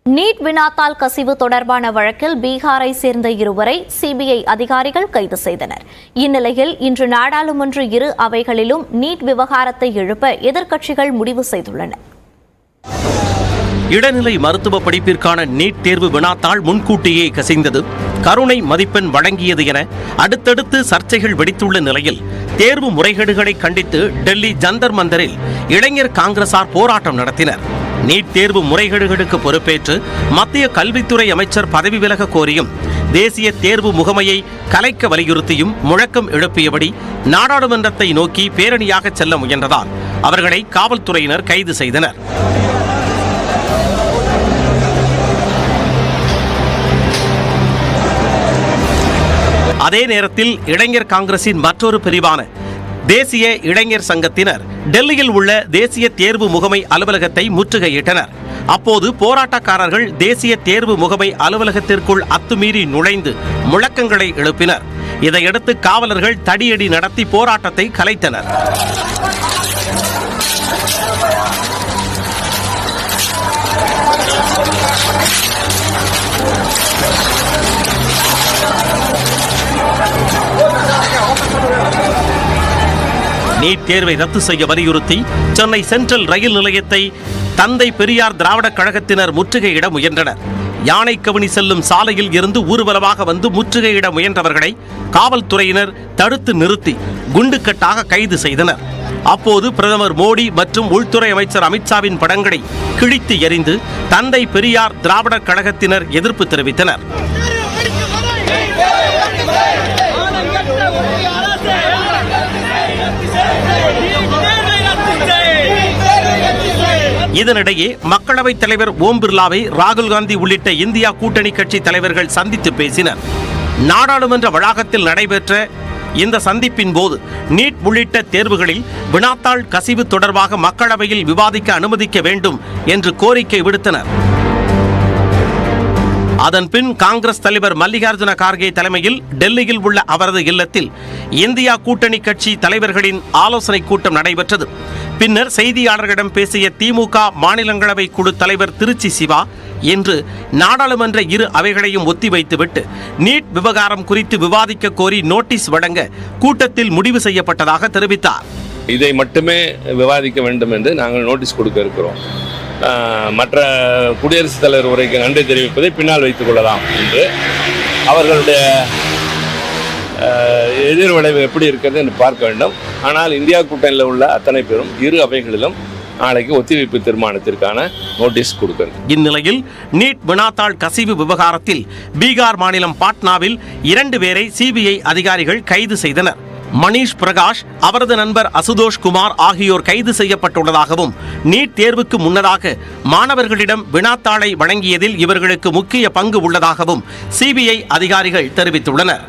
NEET வினாத்தாள் கசிவு தொடர்பான வழக்கில் பீகாரை சேர்ந்த இருவரை சிபிஐ அதிகாரிகள் கைது செய்தனர். இந்நிலையில் இன்று நாடாளுமன்ற இரு அவைகளிலும் நீட் விவகாரத்தை எழுப்ப எதிர்க்கட்சிகள் முடிவு செய்துள்ளன. இடைநிலை மருத்துவ படிப்பிற்கான நீட் தேர்வு வினாத்தாள் முன்கூட்டியே கசிந்தது, கருணை மதிப்பெண் வழங்கியது என அடுத்தடுத்து சர்ச்சைகள் வெடித்துள்ள நிலையில் தேர்வு முறைகேடுகளை கண்டித்து டெல்லி ஜந்தர் மந்தரில் இளைஞர் காங்கிரசார் போராட்டம் நடத்தினர். நீட் தேர்வு முறைகேடுகளுக்கு பொறுப்பேற்று மத்திய கல்வித்துறை அமைச்சர் பதவி விலக கோரியும் தேசிய தேர்வு முகமையை கலைக்க வலியுறுத்தியும் முழக்கம் எழுப்பியபடி நாடாளுமன்றத்தை நோக்கி பேரணியாக செல்ல முயன்றதால் அவர்களை காவல்துறையினர் கைது செய்தனர். அதே நேரத்தில் இளைஞர் காங்கிரசின் மற்றொரு பிரிவான தேசிய இளைஞர் சங்கத்தினர் டெல்லியில் உள்ள தேசிய தேர்வு முகமை அலுவலகத்தை முற்றுகையிட்டனர். அப்போது போராட்டக்காரர்கள் தேசிய தேர்வு முகமை அலுவலகத்திற்குள் அத்துமீறி நுழைந்து முழக்கங்களை எழுப்பினர். இதையடுத்து காவலர்கள் தடியடி நடத்தி போராட்டத்தை கலைத்தனர். நீட் தேர்வை ரத்து செய்ய வலியுறுத்தி சென்னை சென்ட்ரல் ரயில் நிலையத்தை தந்தை பெரியார் திராவிடக் கழகத்தினர் முற்றுகையிட முயன்றனர். யானைக்கவனி செல்லும் சாலையில் இருந்து ஊர்வலமாக வந்து முற்றுகையிட முயன்றவர்களை காவல்துறையினர் தடுத்து நிறுத்தி குண்டுக்கட்டாக கைது செய்தனர். அப்போது பிரதமர் மோடி மற்றும் உள்துறை அமைச்சர் அமித்ஷாவின் படங்களை கிழித்து எறிந்து தந்தை பெரியார் திராவிடக் கழகத்தினர் எதிர்ப்பு தெரிவித்தனர். இதனிடையே மக்களவைத் தலைவர் ஓம் பிர்லாவை ராகுல் காந்தி உள்ளிட்ட இந்தியா கூட்டணி கட்சி தலைவர்கள் சந்தித்து பேசினர். நாடாளுமன்ற வளாகத்தில் நடைபெற்ற இந்த சந்திப்பின் போது நீட் உள்ளிட்ட தேர்வுகளில் வினாத்தாள் கசிவு தொடர்பாக மக்களவையில் விவாதிக்க அனுமதிக்க வேண்டும் என்று கோரிக்கை விடுத்தனர். அதன்பின் காங்கிரஸ் தலைவர் மல்லிகார்ஜுன கார்கே தலைமையில் டெல்லியில் உள்ள அவரது இல்லத்தில் இந்தியா கூட்டணி கட்சி தலைவர்களின் ஆலோசனை கூட்டம் நடைபெற்றது. பின்னர் செய்தியாளர்களிடம் பேசிய திமுக மாநிலங்களவை குழு தலைவர் திருச்சி சிவா இன்று நாடாளுமன்ற இரு அவைகளையும் ஒத்திவைத்துவிட்டு நீட் விவகாரம் குறித்து விவாதிக்க கோரி நோட்டீஸ் வழங்க கூட்டத்தில் முடிவு செய்யப்பட்டதாக தெரிவித்தார். இதை மட்டுமே விவாதிக்க வேண்டும் என்று நாங்கள் நோட்டீஸ் கொடுக்க இருக்கிறோம். மற்ற குடியரசுத் தலைவர் உரைக்கு நன்றி தெரிவிப்பதை பின்னால் வைத்துக் கொள்ளலாம் என்று அவர்களுடைய எதிர்விளைவு எப்படி இருக்கிறது என்று பார்க்க வேண்டும். ஆனால் இந்தியா கூட்டணியில் உள்ள அத்தனை பேரும் இரு அவைகளிலும் நாளைக்கு ஒத்திவைப்பு தீர்மானத்திற்கான நோட்டீஸ் கொடுக்கிறது. இந்நிலையில் நீட் வினாத்தாள் கசிவு விவகாரத்தில் பீகார் மாநிலம் பாட்னாவில் 2 பேரை சிபிஐ அதிகாரிகள் கைது செய்தனர். மணிஷ் பிரகாஷ், அவரது நண்பர் அசுதோஷ் குமார் ஆகியோர் கைது செய்யப்பட்டுள்ளதாகவும் நீட் தேர்வுக்கு முன்னதாக மாணவர்களிடம் வினாத்தாளை வழங்கியதில் இவர்களுக்கு முக்கிய பங்கு உள்ளதாகவும் சிபிஐ அதிகாரிகள் தெரிவித்துள்ளனர்.